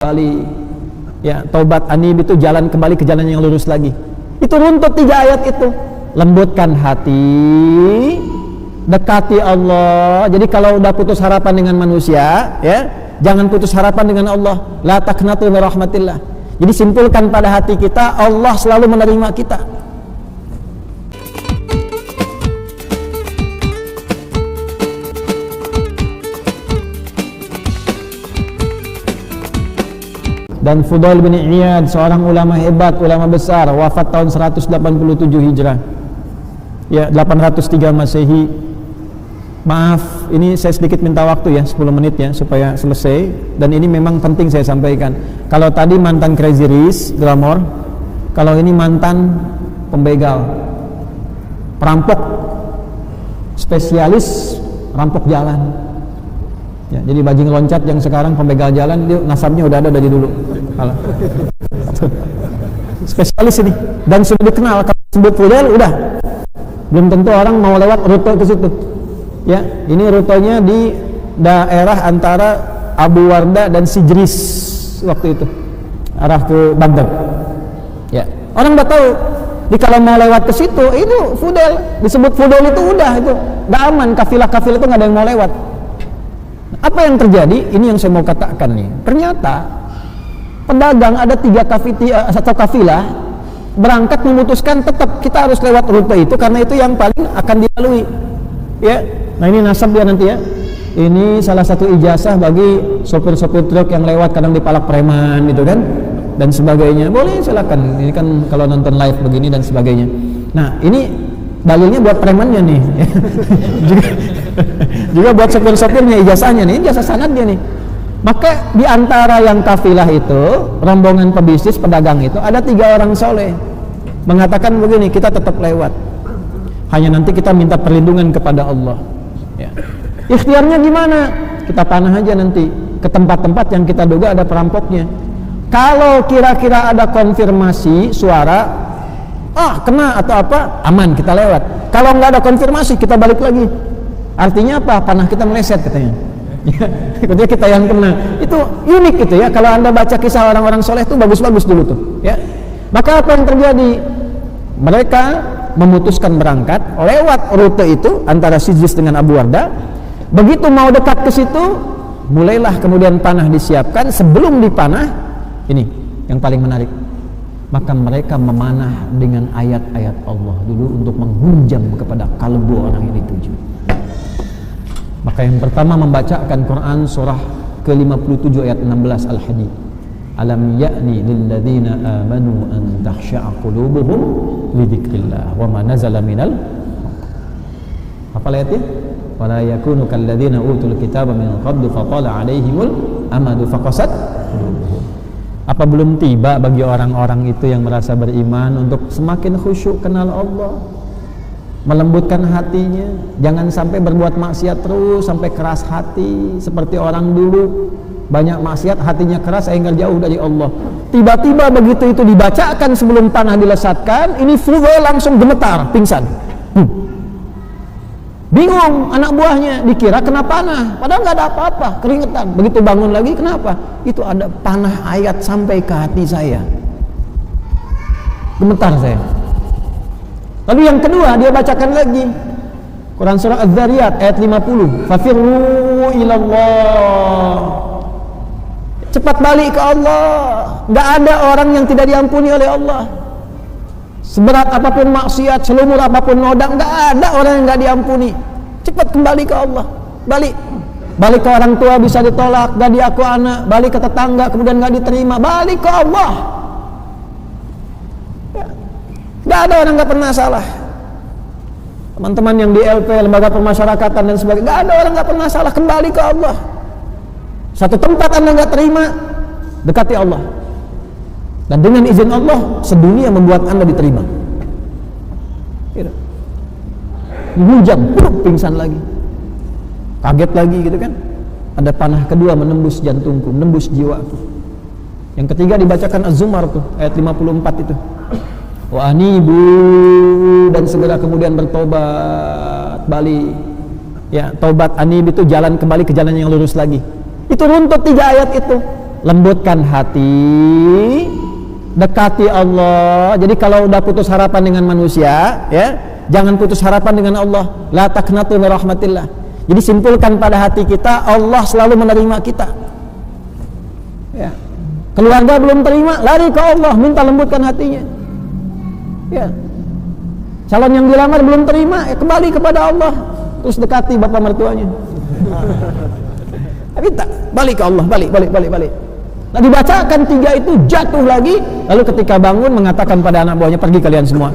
kembali. Ya, taubat anib itu jalan kembali ke jalan yang lurus lagi. Itu runtut 3 ayat itu. Lembutkan hati, dekati Allah. Jadi kalau udah putus harapan dengan manusia, ya, jangan putus harapan dengan Allah. La taqnatu min rahmatillah. Jadi simpulkan pada hati kita, Allah selalu menerima kita. Dan Fudail bin Iyad, seorang ulama hebat, ulama besar, wafat tahun 187 Hijrah. Ya, 803 Masehi. Maaf, ini saya sedikit minta waktu ya, 10 menit ya, supaya selesai. Dan ini memang penting saya sampaikan. Kalau tadi mantan Crazy Rich, glamor. Kalau ini mantan pembegal, perampok, spesialis rampok jalan. Ya, jadi bajing loncat yang sekarang pembegal jalan, dia nasabnya udah ada dari dulu. Spesialis ini, dan sudah dikenal. Kalau sebut Fudail udah, belum tentu orang mau lewat rute ke situ. Ya, ini rutenya di daerah antara Abu Warda dan Sijris waktu itu, arah ke Baghdad. Ya, orang udah tahu. Jadi kalau mau lewat ke situ, itu Fudail, disebut Fudail itu udah, itu nggak aman. Kafilah-kafilah itu nggak ada yang mau lewat. Apa yang terjadi? Ini yang saya mau katakan nih. Ternyata pedagang ada 3 kafilah berangkat memutuskan tetap kita harus lewat rute itu karena itu yang paling akan dilalui. Ya, nah ini nasab dia nanti ya. Ini salah satu ijazah bagi sopir-sopir truk yang lewat kadang dipalak preman gitu kan, dan sebagainya. Boleh silakan. Ini kan kalau nonton live begini dan sebagainya. Nah ini dalilnya buat premannya nih. juga buat sopir-sopirnya, ijazahnya nih, ijazah sanadnya nih. Maka di antara yang kafilah itu, rombongan pebisnis pedagang itu ada 3 orang soleh mengatakan begini, kita tetap lewat, hanya nanti kita minta perlindungan kepada Allah. Ya. Ikhtiarnya gimana? Kita panah aja nanti ke tempat-tempat yang kita duga ada perampoknya. Kalau kira-kira ada konfirmasi suara, kena atau apa, aman, kita lewat. Kalau nggak ada konfirmasi, kita balik lagi. Artinya apa? Panah kita meleset katanya. Kemudian kita yang kena. Itu unik gitu ya. Kalau Anda baca kisah orang-orang soleh itu bagus-bagus dulu tuh. Ya. Maka apa yang terjadi? Mereka memutuskan berangkat lewat rute itu antara Sijris dengan Abu Warda. Begitu mau dekat ke situ, mulailah kemudian panah disiapkan. Sebelum dipanah, ini yang paling menarik. Maka mereka memanah dengan ayat-ayat Allah dulu untuk menghunjam kepada kalbu orang yang dituju. Maka yang pertama membacakan Quran surah ke-57 ayat 16 Al-Hadid. Alam ya'ni lilladzina amanu an takhsha'a qulubuhum li dzikrillah wa ma nazala minal. Apa ayatnya? Wala yakunu kalladzina utul kitaba min qablu faqala 'alaihimul amadu faqasat qulubuhum. Apa belum tiba bagi orang-orang itu yang merasa beriman untuk semakin khusyuk kenal Allah, melembutkan hatinya, jangan sampai berbuat maksiat terus sampai keras hati seperti orang dulu, banyak maksiat hatinya keras sehingga jauh dari Allah. Tiba-tiba begitu itu dibacakan sebelum panah dilesatkan, ini Fudail langsung gemetar, pingsan. Bingung anak buahnya, dikira kena panah, padahal nggak ada apa-apa, keringetan. Begitu bangun lagi, kenapa? Itu ada panah ayat sampai ke hati saya, gemetar saya. Lalu yang kedua dia bacakan lagi Quran surah Az-Zariyat ayat 50, fafirru ilallah, cepat balik ke Allah. Gak ada orang yang tidak diampuni oleh Allah, seberat apapun maksiat, selumur apapun noda, gak ada orang yang gak diampuni. Cepat kembali ke Allah, balik ke orang tua bisa ditolak, gak diaku anak, balik ke tetangga kemudian gak diterima, balik ke Allah. Gak ada orang gak pernah salah. Teman-teman yang di LP, lembaga pemasyarakatan dan sebagainya, gak ada orang gak pernah salah. Kembali ke Allah. Satu tempat Anda gak terima, dekati Allah, dan dengan izin Allah sedunia membuat Anda diterima. Hujam, pingsan lagi, kaget lagi gitu kan. Ada panah kedua menembus jantungku, menembus jiwaku. Yang ketiga dibacakan Az-Zumar tuh ayat 54 itu, wa anibu, dan segera kemudian bertobat, balik. Ya, taubat anib itu jalan kembali ke jalan yang lurus lagi. Itu runtut 3 ayat itu. lembutkan hati, dekati Allah. Jadi kalau udah putus harapan dengan manusia, ya, jangan putus harapan dengan Allah. La taqnatu min rahmatillah. Jadi simpulkan pada hati kita, Allah selalu menerima kita. Ya. Keluarga belum terima, lari ke Allah, minta lembutkan hatinya. Ya. Calon yang dilamar belum terima, ya kembali kepada Allah, terus dekati bapak mertuanya. Minta, balik ke Allah, balik. Nah, dibacakan 3 itu, jatuh lagi, lalu ketika bangun mengatakan pada anak buahnya, pergi kalian semua.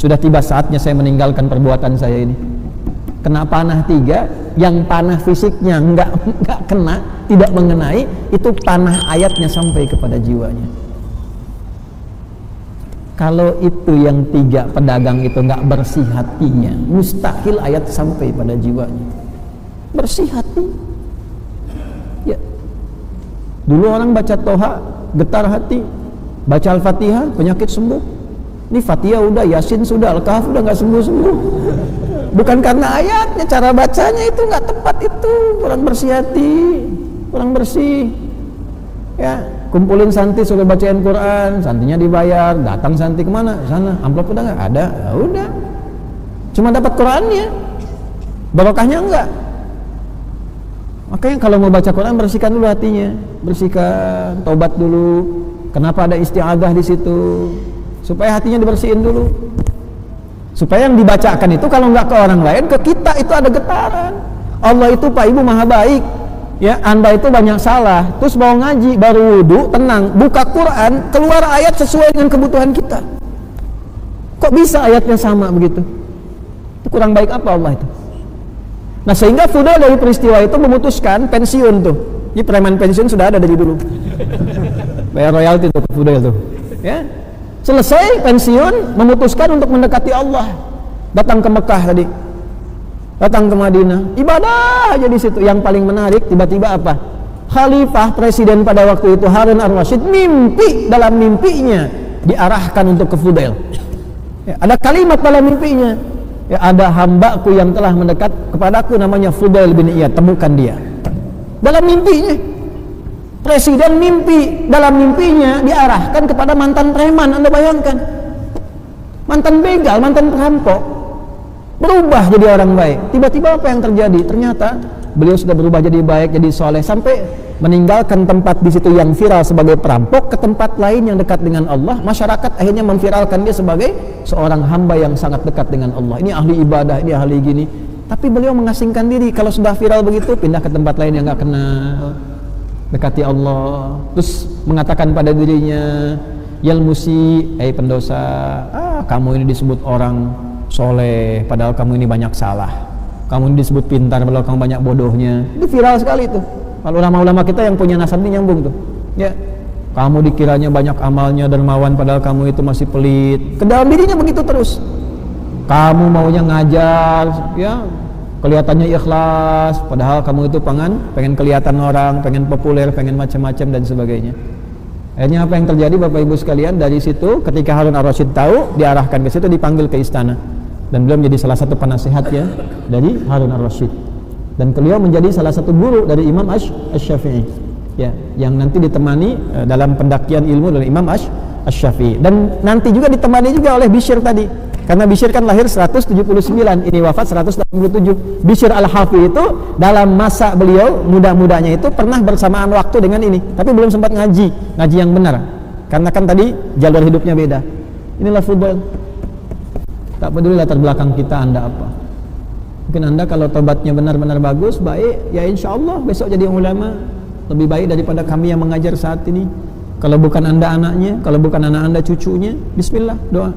Sudah tiba saatnya saya meninggalkan perbuatan saya ini. Kena panah 3, yang panah fisiknya enggak kena, tidak mengenai, itu panah ayatnya sampai kepada jiwanya. Kalau itu yang 3 pedagang itu enggak bersih hatinya, mustahil ayat sampai pada jiwanya. Bersih hati. Ya. Dulu orang baca Toha, getar hati. Baca Al-Fatihah, penyakit sembuh. Ini Fatihah udah, Yasin sudah, Al-Kahf udah nggak sembuh-sembuh. Bukan karena ayatnya, cara bacanya itu nggak tepat itu. Kurang bersih hati, kurang bersih. Ya, kumpulin santi suruh bacain Quran, santinya dibayar, datang santi kemana? Sana, amplop udah nggak ada, ya udah. Cuma dapat Qurannya, barokahnya enggak. Makanya kalau mau baca Quran bersihkan dulu hatinya, bersihkan, tobat dulu. Kenapa ada isti'adzah di situ? Supaya hatinya dibersihin dulu. Supaya yang dibacakan itu kalau nggak ke orang lain, ke kita itu ada getaran. Allah itu Pak Ibu maha baik. Ya, Anda itu banyak salah, terus mau ngaji, baru wudu, tenang, buka Quran, keluar ayat sesuai dengan kebutuhan kita. Kok bisa ayatnya sama begitu? Itu kurang baik apa Allah itu? Nah, sehingga Fudail dari peristiwa itu memutuskan pensiun tuh. Ini preman pensiun sudah ada dari dulu. Bayar royalti tuh Fudail tuh. Ya. Selesai pensiun, memutuskan untuk mendekati Allah. Datang ke Mekah tadi. Datang ke Madinah, ibadah aja di situ. Yang paling menarik tiba-tiba apa? Khalifah presiden pada waktu itu Harun ar-Rasyid mimpi, dalam mimpinya diarahkan untuk ke Fudail. Ya, ada kalimat dalam mimpinya. Ya, ada hambaku yang telah mendekat kepadaku namanya Fudail bin Iyad, temukan dia. Dalam mimpinya. Presiden mimpi, dalam mimpinya diarahkan kepada mantan preman. Anda bayangkan. Mantan begal, mantan perampok. Berubah jadi orang baik. Tiba-tiba apa yang terjadi? Ternyata beliau sudah berubah jadi baik, jadi soleh, sampai meninggalkan tempat di situ yang viral sebagai perampok ke tempat lain yang dekat dengan Allah. Masyarakat akhirnya memviralkan dia sebagai seorang hamba yang sangat dekat dengan Allah. Ini ahli ibadah, ini ahli gini. Tapi beliau mengasingkan diri. Kalau sudah viral begitu, pindah ke tempat lain yang nggak kenal, dekati Allah. Terus mengatakan pada dirinya, Yalmusi, pendosa, kamu ini disebut orang soleh, padahal kamu ini banyak salah. Kamu ini disebut pintar, padahal kamu banyak bodohnya. Itu viral sekali tuh. Kalau ulama-ulama kita yang punya nasab ini nyambung tuh. Ya, kamu dikiranya banyak amalnya, dermawan, padahal kamu itu masih pelit. Ke dalam dirinya begitu terus. Kamu maunya ngajar, ya, kelihatannya ikhlas, padahal kamu itu pengen kelihatan orang, pengen populer, pengen macam-macam dan sebagainya. Akhirnya apa yang terjadi Bapak Ibu sekalian? Dari situ ketika Harun ar-Rasyid tahu, diarahkan ke situ, dipanggil ke istana. Dan beliau menjadi salah satu penasehatnya dari Harun ar-Rasyid. Dan beliau menjadi salah satu guru dari Imam Asy-Syafi'i. Ya, yang nanti ditemani dalam pendakian ilmu dari Imam Asy-Syafi'i. Dan nanti juga ditemani juga oleh Bishr tadi. Karena Bishr kan lahir 179, ini wafat 187. Bishr al-Hafi itu dalam masa beliau muda-mudanya itu pernah bersamaan waktu dengan ini, tapi belum sempat ngaji yang benar. Karena kan tadi jalur hidupnya beda. Inilah Fudail. Tak peduli latar belakang kita, Anda apa. Mungkin Anda kalau tobatnya benar-benar bagus, baik, ya insya Allah besok jadi ulama. Lebih baik daripada kami yang mengajar saat ini. Kalau bukan Anda anaknya, kalau bukan anak Anda cucunya, bismillah, doa.